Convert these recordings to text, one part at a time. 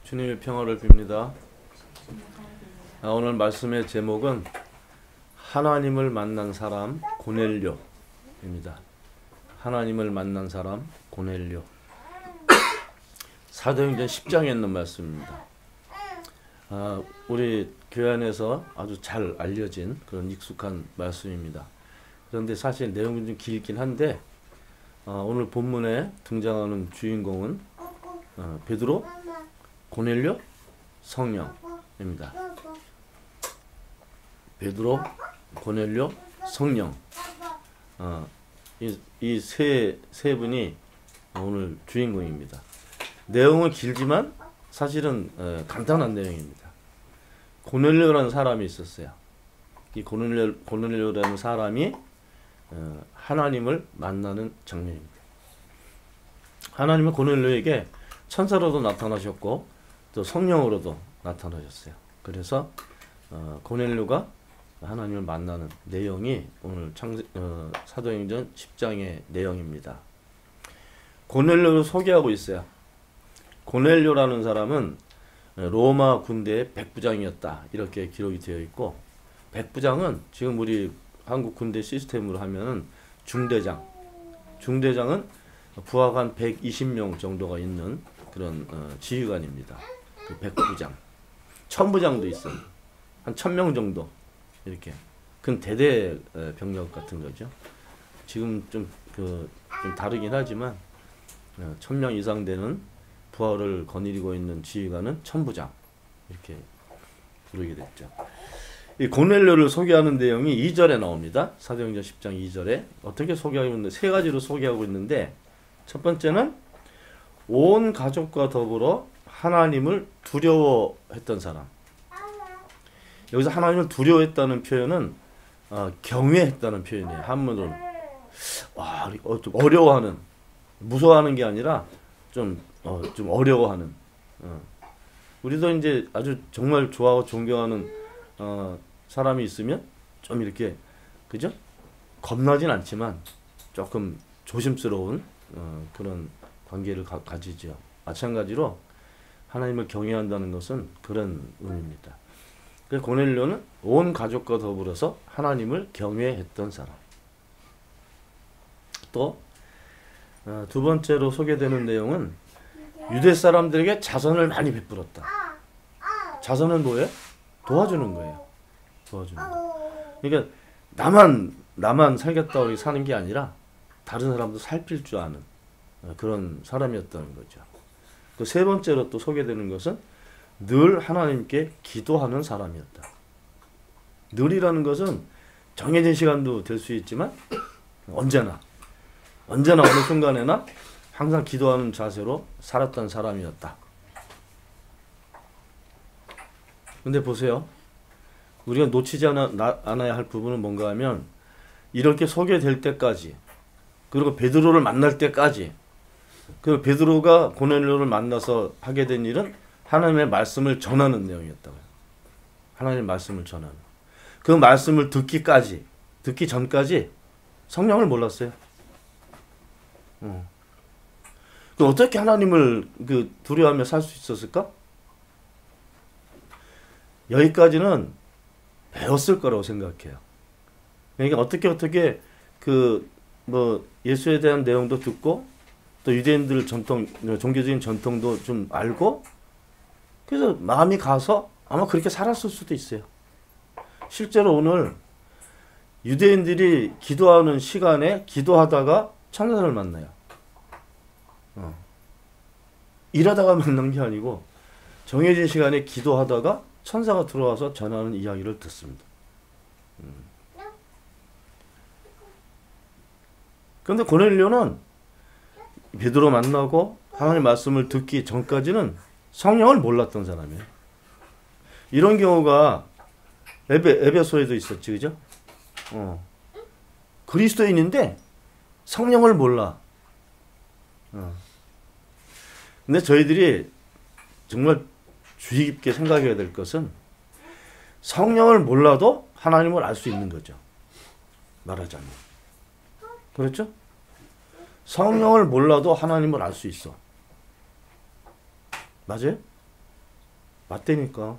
주님의 평화를 빕니다. 오늘 말씀의 제목은 하나님을 만난 사람 고넬료입니다. 하나님을 만난 사람 고넬료. 사도행전 10장에 있는 말씀입니다. 우리 교회 안에서 아주 잘 알려진 그런 익숙한 말씀입니다. 그런데 사실 내용이 좀 길긴 한데 오늘 본문에 등장하는 주인공은 베드로, 고넬료, 성령입니다. 베드로, 고넬료, 성령. 이 세 분이 오늘 주인공입니다. 내용은 길지만 사실은 간단한 내용입니다. 고넬료라는 사람이 있었어요. 이 고넬료라는 사람이 하나님을 만나는 장면입니다. 하나님은 고넬료에게 천사로도 나타나셨고 또 성령으로도 나타나셨어요. 그래서 고넬료가 하나님을 만나는 내용이 오늘 사도행전 10장의 내용입니다. 고넬료를 소개하고 있어요. 고넬료라는 사람은 로마 군대의 백부장이었다, 이렇게 기록이 되어 있고, 백부장은 지금 우리 한국 군대 시스템으로 하면은 중대장은 부하관 120명 정도가 있는 그런 지휘관입니다. 그 백부장. 천부장도 있어요. 한 1000명 정도, 이렇게 큰 대대 병력 같은 거죠. 지금 좀 다르긴 하지만 1000명 이상 되는 부하를 거느리고 있는 지휘관은 천부장, 이렇게 부르게 됐죠. 이 고넬료를 소개하는 내용이 2절에 나옵니다. 사도행전 10장 2절에 어떻게 소개하고 있는데, 세 가지로 소개하고 있는데, 첫 번째는 온 가족과 더불어 하나님을 두려워했던 사람. 여기서 하나님을 두려워했다는 표현은 경외했다는 표현이에요. 한문으로 좀 어려워하는, 무서워하는 게 아니라 좀 어려워하는. 우리도 이제 아주 정말 좋아하고 존경하는 사람이 있으면 좀 이렇게, 그죠? 겁나진 않지만 조금 조심스러운 그런 관계를 가지죠. 마찬가지로 하나님을 경외한다는 것은 그런 의미입니다. 그래서 고넬료는 온 가족과 더불어서 하나님을 경외했던 사람. 또 두 번째로 소개되는 내용은 유대 사람들에게 자선을 많이 베풀었다. 자선은 뭐예요? 도와주는 거예요. 도와주는 거. 그러니까 나만 살겠다고 사는 게 아니라 다른 사람도 살필 줄 아는 그런 사람이었다는 거죠. 그 세 번째로 또 소개되는 것은 늘 하나님께 기도하는 사람이었다. 늘이라는 것은 정해진 시간도 될 수 있지만 언제나 어느 순간에나 항상 기도하는 자세로 살았던 사람이었다. 근데 보세요. 우리가 놓치지 않아야 할 부분은 뭔가 하면, 이렇게 소개될 때까지, 그리고 베드로를 만날 때까지, 그 베드로가 고넬료를 만나서 하게 된 일은 하나님의 말씀을 전하는 내용이었다고요. 하나님의 말씀을 전하는. 그 말씀을 듣기 전까지 성령을 몰랐어요. 그 어떻게 하나님을 두려워하며 살 수 있었을까? 여기까지는 배웠을 거라고 생각해요. 그러니까 어떻게 예수에 대한 내용도 듣고, 또 유대인들 종교적인 전통도 좀 알고, 그래서 마음이 가서 아마 그렇게 살았을 수도 있어요. 실제로 오늘 유대인들이 기도하는 시간에 기도하다가 천사를 만나요. 일하다가 만난 게 아니고 정해진 시간에 기도하다가 천사가 들어와서 전하는 이야기를 듣습니다. 그런데 고넬료는 베드로 만나고 하나님의 말씀을 듣기 전까지는 성령을 몰랐던 사람이에요. 이런 경우가 에베소에도 있었지, 그죠? 그리스도인인데 성령을 몰라. 근데 저희들이 정말 주의 깊게 생각해야 될 것은, 성령을 몰라도 하나님을 알 수 있는 거죠. 말하자면. 그렇죠? 성령을 몰라도 하나님을 알 수 있어. 맞아요? 맞다니까.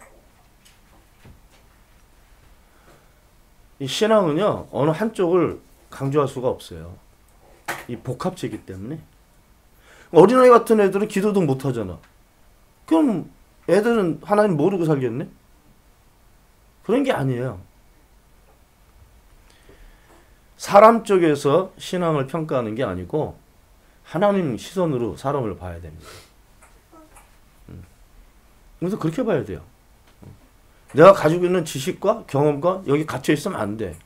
이 신앙은요, 어느 한쪽을 강조할 수가 없어요. 이 복합체이기 때문에. 어린아이 같은 애들은 기도도 못 하잖아. 그럼 애들은 하나님 모르고 살겠네? 그런 게 아니에요. 사람 쪽에서 신앙을 평가하는 게 아니고 하나님 시선으로 사람을 봐야 됩니다. 그래서 그렇게 봐야 돼요. 내가 가지고 있는 지식과 경험과 여기 갇혀 있으면 안 돼.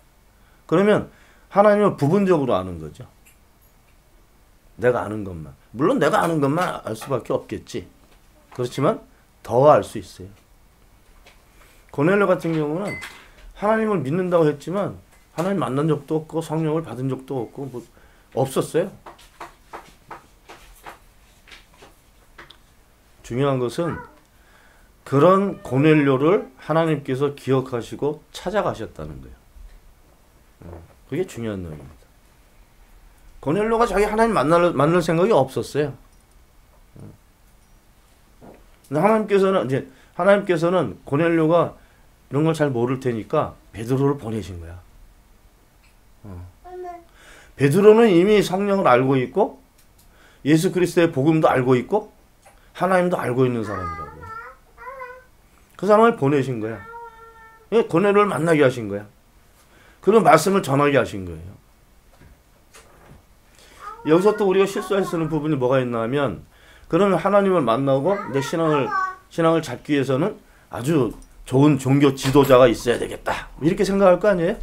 그러면 하나님을 부분적으로 아는 거죠. 내가 아는 것만. 물론 내가 아는 것만 알 수밖에 없겠지. 그렇지만 더 알 수 있어요. 고넬료 같은 경우는 하나님을 믿는다고 했지만 하나님 만난 적도 없고 성령을 받은 적도 없고 뭐 없었어요. 중요한 것은 그런 고넬료를 하나님께서 기억하시고 찾아가셨다는 거예요. 그게 중요한 내용입니다. 고넬료가 자기 하나님 만날 생각이 없었어요. 근데 하나님께서는 고넬료가 이런 걸 잘 모를 테니까 베드로를 보내신 거야. 베드로는 이미 성령을 알고 있고 예수 그리스도의 복음도 알고 있고 하나님도 알고 있는 사람이라고요. 그 사람을 보내신 거야. 고넬료를 만나게 하신 거야. 그런 말씀을 전하게 하신 거예요. 여기서 또 우리가 실수할 수 있는 부분이 뭐가 있나 하면 그러면 하나님을 만나고 내 신앙을 잡기 위해서는 아주 좋은 종교 지도자가 있어야 되겠다. 이렇게 생각할 거 아니에요?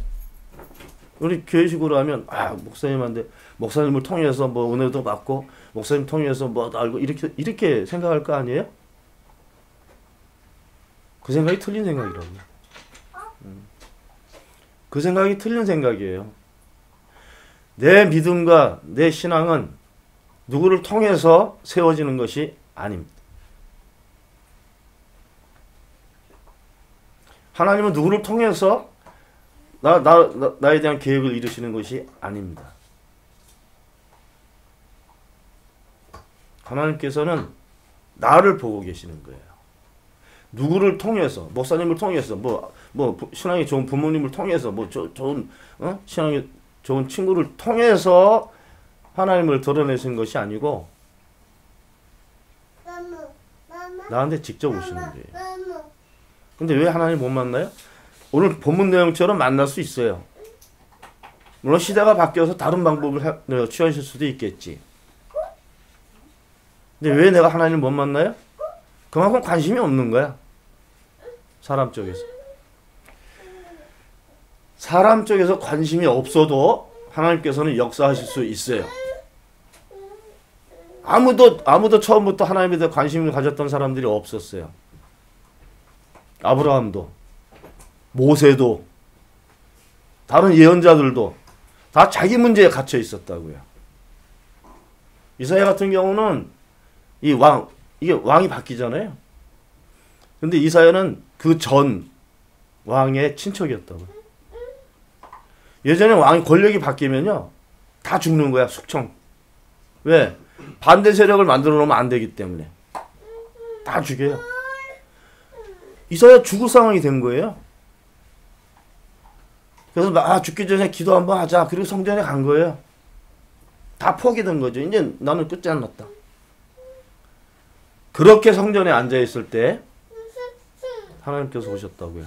우리 교회식으로 하면 목사님한테 목사님을 통해서 뭐 은혜도 받고 목사님 통해서 뭐 알고 이렇게 생각할 거 아니에요? 그 생각이 틀린 생각이라고요. 그 생각이 틀린 생각이에요. 내 믿음과 내 신앙은 누구를 통해서 세워지는 것이 아닙니다. 하나님은 누구를 통해서 나에 대한 계획을 이루시는 것이 아닙니다. 하나님께서는 나를 보고 계시는 거예요. 누구를 통해서, 목사님을 통해서, 신앙이 좋은 부모님을 통해서, 좋은, 신앙이 좋은 친구를 통해서 하나님을 드러내신 것이 아니고, 나한테 직접 오시는 거예요. 근데 왜 하나님 못 만나요? 오늘 본문 내용처럼 만날 수 있어요. 물론 시대가 바뀌어서 다른 방법을 취하실 수도 있겠지. 근데 왜 내가 하나님을 못 만나요? 그만큼 관심이 없는 거야. 사람 쪽에서. 사람 쪽에서 관심이 없어도 하나님께서는 역사하실 수 있어요. 아무도 처음부터 하나님에 대해 관심을 가졌던 사람들이 없었어요. 아브라함도, 모세도, 다른 예언자들도 다 자기 문제에 갇혀 있었다고요. 이사야 같은 경우는 이게 왕이 바뀌잖아요. 근데 이사야는 그 전 왕의 친척이었다고요. 예전에 왕이 권력이 바뀌면요, 다 죽는 거야, 숙청. 왜? 반대 세력을 만들어 놓으면 안 되기 때문에. 다 죽여요. 이사야 죽을 상황이 된 거예요. 그래서 죽기 전에 기도 한번 하자. 그리고 성전에 간 거예요. 다 포기된 거죠. 이제 나는 끝장났다. 그렇게 성전에 앉아있을 때 하나님께서 오셨다고요.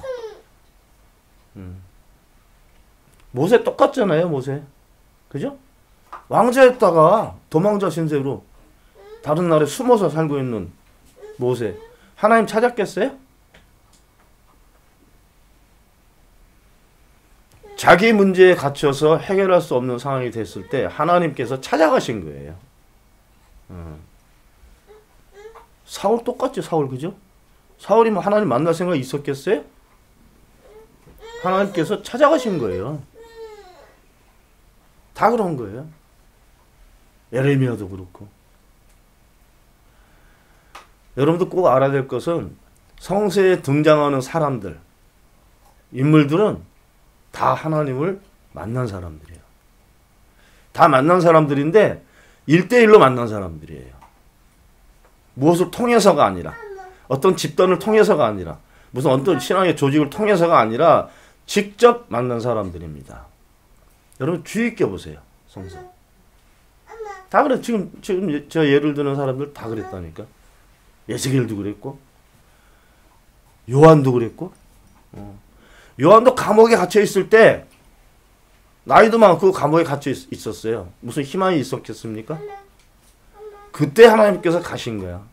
모세 똑같잖아요. 모세. 그죠? 왕자였다가 도망자 신세로 다른 나라에 숨어서 살고 있는 모세. 하나님 찾았겠어요? 자기 문제에 갇혀서 해결할 수 없는 상황이 됐을 때 하나님께서 찾아가신 거예요. 사울 똑같죠. 사울. 그죠? 사울이 뭐 하나님 만날 생각이 있었겠어요? 하나님께서 찾아가신 거예요. 다 그런 거예요. 예레미야도 그렇고. 여러분도 꼭 알아야 될 것은 성서에 등장하는 사람들, 인물들은 다 하나님을 만난 사람들이에요. 다 만난 사람들인데 1대1로 만난 사람들이에요. 무엇을 통해서가 아니라 어떤 집단을 통해서가 아니라 무슨 어떤 신앙의 조직을 통해서가 아니라 직접 만난 사람들입니다. 여러분 주의 있게 보세요. 성서. 다 그래. 지금 제가 예를 드는 사람들 다 그랬다니까. 에스겔도 그랬고 요한도 그랬고 요한도 감옥에 갇혀 있을 때 나이도 많고 감옥에 갇혀 있었어요. 무슨 희망이 있었겠습니까? 그때 하나님께서 가신 거야.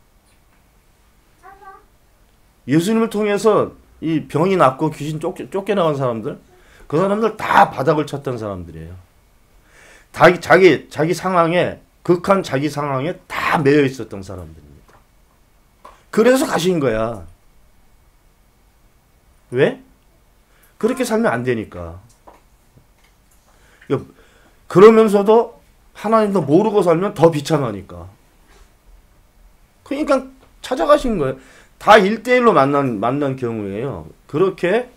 예수님을 통해서 이 병이 낫고 귀신 쫓겨나간 사람들, 그 사람들 다 바닥을 쳤던 사람들이에요. 자기 상황에, 극한 자기 상황에 다 매여 있었던 사람들입니다. 그래서 가신 거야. 왜? 그렇게 살면 안 되니까. 그러면서도 하나님도 모르고 살면 더 비참하니까. 그러니까 찾아가신 거예요. 다 1대1로 만난 경우에요. 그렇게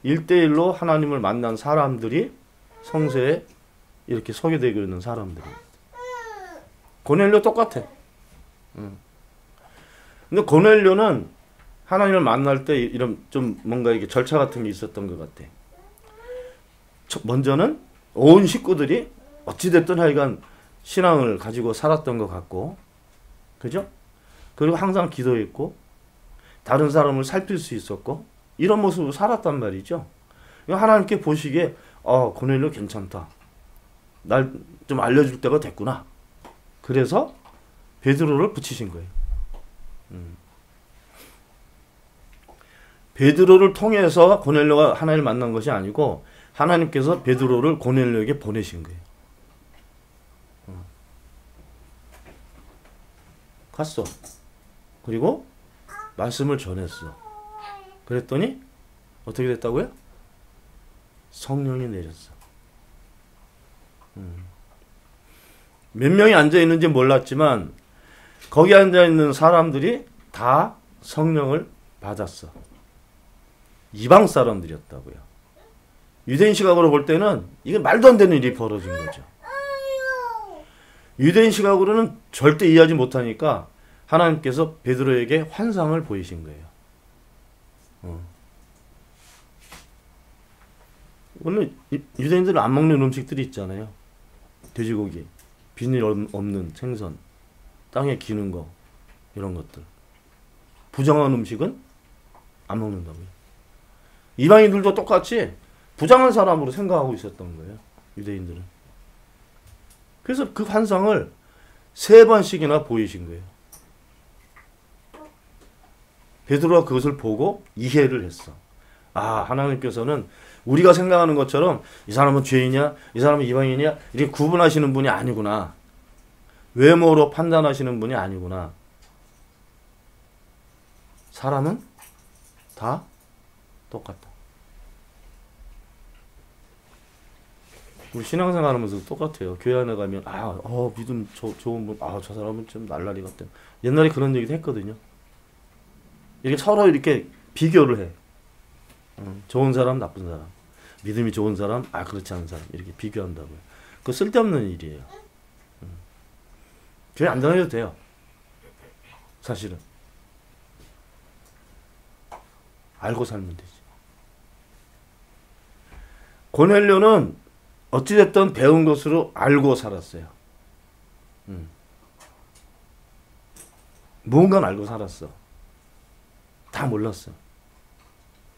1대1로 하나님을 만난 사람들이 성서에 이렇게 소개되고 있는 사람들입니다. 고넬료 똑같아. 근데 고넬료는 하나님을 만날 때 이런 좀 뭔가 이게 절차 같은 게 있었던 것 같아. 먼저는 온 식구들이 어찌됐든 하여간 신앙을 가지고 살았던 것 같고, 그죠? 그리고 항상 기도했고, 다른 사람을 살필 수 있었고, 이런 모습으로 살았단 말이죠. 하나님께 보시기에, 고넬료 괜찮다. 날 좀 알려줄 때가 됐구나. 그래서 베드로를 붙이신 거예요. 베드로를 통해서 고넬료가 하나님을 만난 것이 아니고 하나님께서 베드로를 고넬료에게 보내신 거예요. 갔어. 그리고 말씀을 전했어. 그랬더니 어떻게 됐다고요? 성령이 내렸어. 몇 명이 앉아있는지 몰랐지만 거기 앉아있는 사람들이 다 성령을 받았어. 이방 사람들이었다고요. 유대인 시각으로 볼 때는 이게 말도 안 되는 일이 벌어진 거죠. 유대인 시각으로는 절대 이해하지 못하니까 하나님께서 베드로에게 환상을 보이신 거예요. 원래 유대인들은 안 먹는 음식들이 있잖아요. 돼지고기, 비닐 없는 생선, 땅에 기는 거, 이런 것들. 부정한 음식은 안 먹는다고요. 이방인들도 똑같이 부정한 사람으로 생각하고 있었던 거예요. 유대인들은. 그래서 그 환상을 3번씩이나 보이신 거예요. 베드로가 그것을 보고 이해를 했어. 하나님께서는 우리가 생각하는 것처럼 이 사람은 죄인이야, 이 사람은 이방인이야 이렇게 구분하시는 분이 아니구나. 외모로 판단하시는 분이 아니구나. 사람은 다 똑같다. 우리 신앙생활 하면서 똑같아요. 교회 안에 가면 믿음 좋은 분, 저 사람은 좀 날라리 같다. 옛날에 그런 얘기도 했거든요. 이렇게 서로 이렇게 비교를 해. 좋은 사람, 나쁜 사람. 믿음이 좋은 사람, 그렇지 않은 사람. 이렇게 비교한다고요. 그거 쓸데없는 일이에요. 교회 안 다녀도 돼요. 사실은. 알고 살면 되지. 고넬료는 어찌됐든 배운 것으로 알고 살았어요. 무언가는 알고 살았어. 다 몰랐어.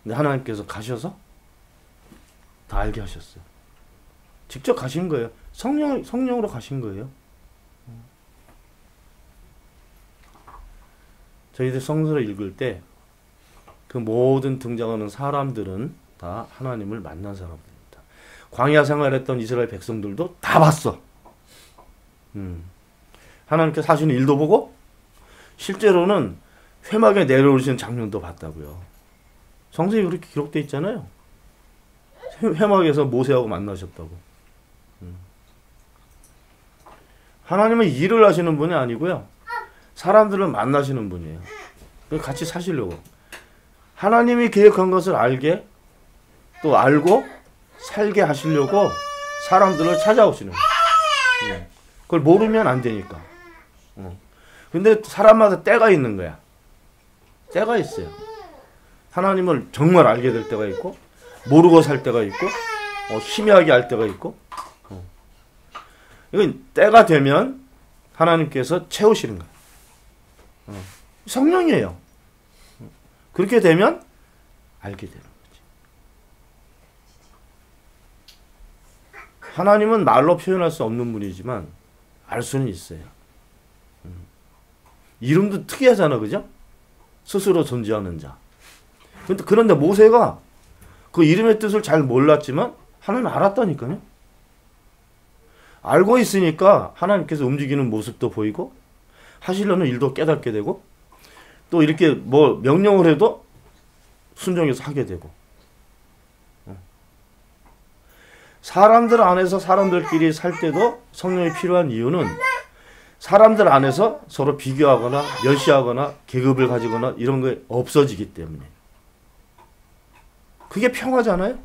근데 하나님께서 가셔서 다 알게 하셨어요. 직접 가신 거예요. 성령으로 가신 거예요. 저희들 성서를 읽을 때 그 모든 등장하는 사람들은 다 하나님을 만난 사람들입니다. 광야 생활했던 이스라엘 백성들도 다 봤어. 하나님께서 하시는 일도 보고 실제로는 회막에 내려오시는 장면도 봤다고요. 성서에 그렇게 기록되어 있잖아요. 회막에서 모세하고 만나셨다고. 하나님은 일을 하시는 분이 아니고요. 사람들을 만나시는 분이에요. 같이 사시려고. 하나님이 계획한 것을 알게 또 알고 살게 하시려고 사람들을 찾아오시는 거예요. 그걸 모르면 안 되니까. 근데 사람마다 때가 있는 거야. 때가 있어요. 하나님을 정말 알게 될 때가 있고 모르고 살 때가 있고 희미하게 알 때가 있고 이건 때가 되면 하나님께서 채우시는 거예요. 성령이에요. 그렇게 되면 알게 되는 거지. 하나님은 말로 표현할 수 없는 분이지만 알 수는 있어요. 이름도 특이하잖아, 그죠? 스스로 존재하는 자. 그런데 모세가 그 이름의 뜻을 잘 몰랐지만 하나님 알았다니까요. 알고 있으니까 하나님께서 움직이는 모습도 보이고 하시려는 일도 깨닫게 되고 또 이렇게 뭐 명령을 해도 순종해서 하게 되고. 사람들 안에서 사람들끼리 살 때도 성령이 필요한 이유는 사람들 안에서 서로 비교하거나 멸시하거나 계급을 가지거나 이런 게 없어지기 때문에. 그게 평화잖아요.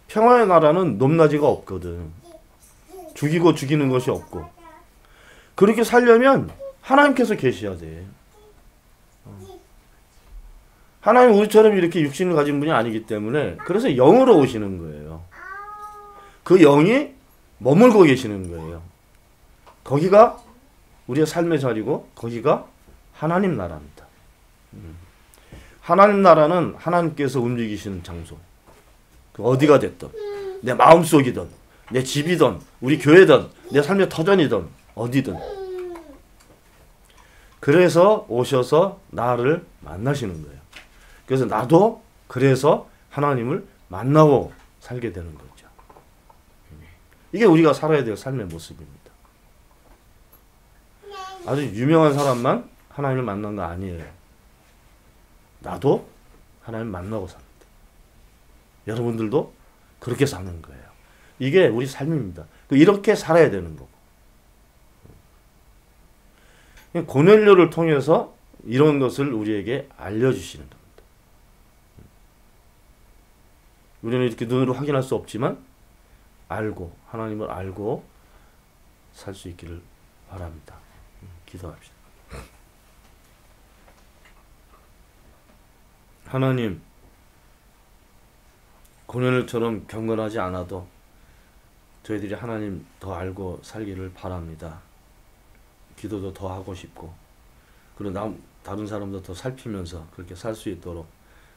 평화의 나라는 높낮이가 없거든. 죽이고 죽이는 것이 없고. 그렇게 살려면 하나님께서 계셔야 돼. 하나님 우리처럼 이렇게 육신을 가진 분이 아니기 때문에 그래서 영으로 오시는 거예요. 그 영이 머물고 계시는 거예요. 거기가 우리의 삶의 자리고 거기가 하나님 나라입니다. 하나님 나라는 하나님께서 움직이시는 장소. 어디가 됐든 내 마음속이든 내 집이든 우리 교회든 내 삶의 터전이든 어디든 그래서 오셔서 나를 만나시는 거예요. 그래서 나도 그래서 하나님을 만나고 살게 되는 거죠. 이게 우리가 살아야 될 삶의 모습입니다. 아주 유명한 사람만 하나님을 만난 거 아니에요. 나도 하나님 만나고 삽니다. 여러분들도 그렇게 사는 거예요. 이게 우리 삶입니다. 이렇게 살아야 되는 거고. 고넬료를 통해서 이런 것을 우리에게 알려주시는 겁니다. 우리는 이렇게 눈으로 확인할 수 없지만 알고 하나님을 알고 살 수 있기를 바랍니다. 기도합시다. 하나님, 고넬료처럼 경건하지 않아도 저희들이 하나님 더 알고 살기를 바랍니다. 기도도 더 하고 싶고 그리고 다른 사람도 더 살피면서 그렇게 살 수 있도록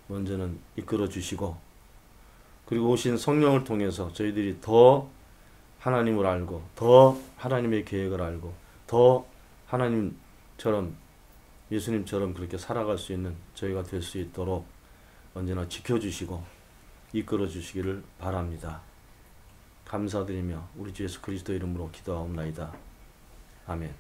먼저는 이끌어 주시고 그리고 오신 성령을 통해서 저희들이 더 하나님을 알고 더 하나님의 계획을 알고 더 하나님처럼 예수님처럼 그렇게 살아갈 수 있는 저희가 될 수 있도록 언제나 지켜주시고 이끌어 주시기를 바랍니다. 감사드리며 우리 주 예수 그리스도 이름으로 기도하옵나이다. 아멘.